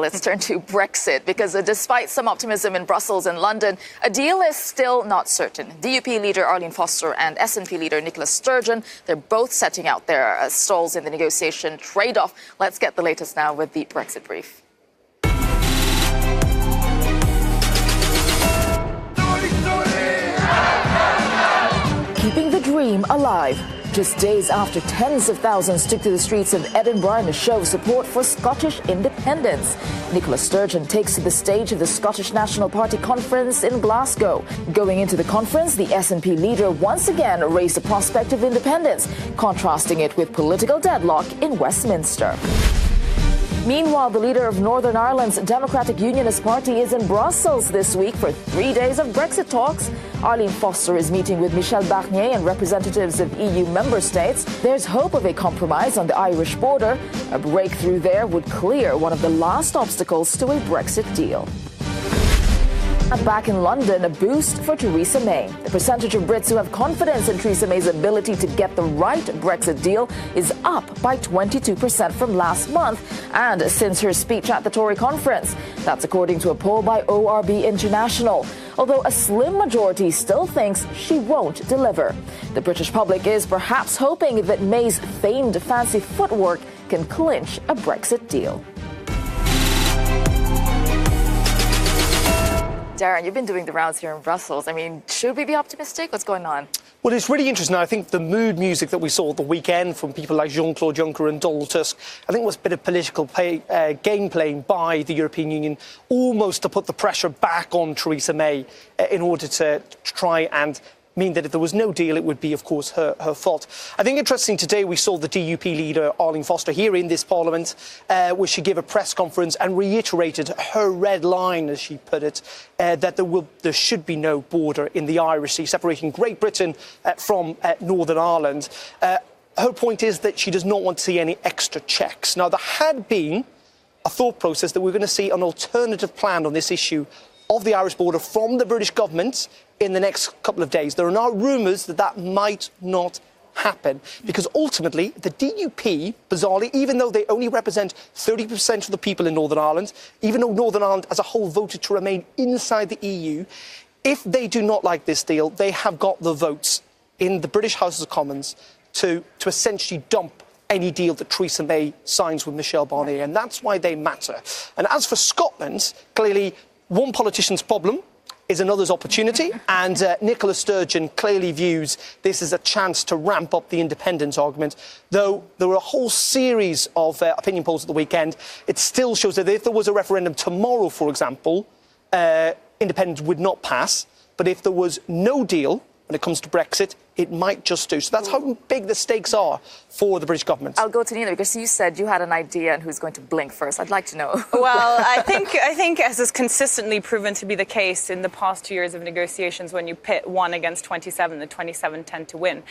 let's turn to Brexit, because despite some optimism in Brussels and London, a deal is still not certain. DUP leader Arlene and SNP leader Nicola Sturgeon, they're both setting out their stalls in the negotiation trade-off. Let's get the latest now with the Brexit Brief. Keeping the dream alive. Just days after tens of thousands took to the streets of Edinburgh in a show of support for Scottish independence, Nicola Sturgeon takes to the stage of the Scottish National Party conference in Glasgow. Going into the conference, the SNP leader once again raised the prospect of independence, contrasting it with political deadlock in Westminster. Meanwhile, the leader of Northern Ireland's Democratic Unionist Party is in Brussels this week for 3 days of Brexit talks. Arlene is meeting with Michel Barnier and representatives of EU member states. There's hope of a compromise on the Irish border. A breakthrough there would clear one of the last obstacles to a Brexit deal. Back in London, a boost for Theresa May. The percentage of Brits who have confidence in Theresa May's ability to get the right Brexit deal is up by 22% from last month and since her speech at the Tory conference. That's according to a poll by ORB International. Although a slim majority still thinks she won't deliver. The British public is perhaps hoping that May's famed fancy footwork can clinch a Brexit deal. Darren, you've been doing the rounds here in Brussels. I mean, should we be optimistic? What's going on? Well, it's really interesting. I think the mood music that we saw at the weekend from people like Jean-Claude Juncker and Donald Tusk, I think was a bit of political game playing by the European Union, almost to put the pressure back on Theresa May in order to try and mean that if there was no deal, it would be, of course, her fault. I think interesting today we saw the DUP leader, Arlene here in this parliament, where she gave a press conference and reiterated her red line, as she put it, that there should be no border in the Irish Sea, separating Great Britain from Northern Ireland. Her point is that she does not want to see any extra checks. Now, there had been a thought process that we're going to see an alternative plan on this issue of the Irish border from the British government in the next couple of days. There are now rumours that that might not happen because ultimately the DUP, bizarrely, even though they only represent 30% of the people in Northern Ireland, even though Northern Ireland as a whole voted to remain inside the EU, if they do not like this deal, they have got the votes in the British House of Commons to essentially dump any deal that Theresa May signs with Michel Barnier, and that's why they matter. And as for Scotland, clearly one politician's problem is another's opportunity, and Nicola Sturgeon clearly views this as a chance to ramp up the independence argument. Though there were a whole series of opinion polls at the weekend, it still shows that if there was a referendum tomorrow, for example, independence would not pass. But if there was no deal when it comes to Brexit, it might just do. So that's how big the stakes are for the British government. I'll go to Nina, because you said you had an idea on who's going to blink first. I'd like to know. Well, I think as is consistently proven to be the case in the past 2 years of negotiations, when you pit one against 27, the 27 tend to win.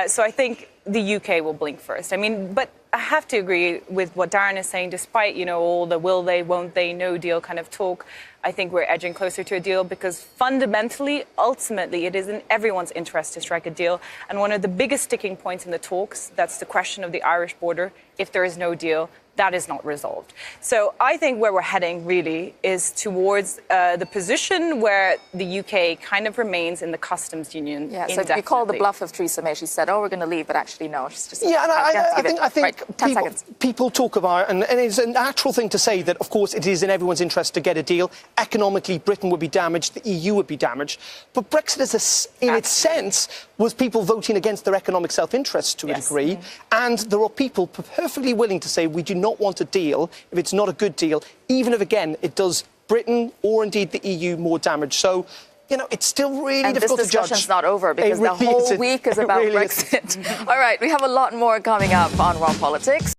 So I think the UK will blink first. I mean, but I have to agree with what Darren is saying, despite, all the will they, won't they, no deal kind of talk. I think we're edging closer to a deal because fundamentally, ultimately, it is in everyone's interest to strike a deal. And one of the biggest sticking points in the talks, that's the question of the Irish border. If there is no deal, that is not resolved. So I think where we're heading really is towards the position where the UK kind of remains in the customs union. Yeah, so you call the bluff of Theresa May. She said, we're going to leave, but actually, no. She's just... Yeah, and I think right, people talk about, and it's a natural thing to say that, of course, it is in everyone's interest to get a deal. Economically, Britain would be damaged, the EU would be damaged. But Brexit, in its sense, was people voting against their economic self-interest to a degree. And there are people perfectly willing to say, we do not want a deal if it's not a good deal, even if, again, it does Britain or indeed the EU more damage. So, it's still really difficult to judge. And this discussion's not over because the whole week is about Brexit. All right, we have a lot more coming up on Raw Politics.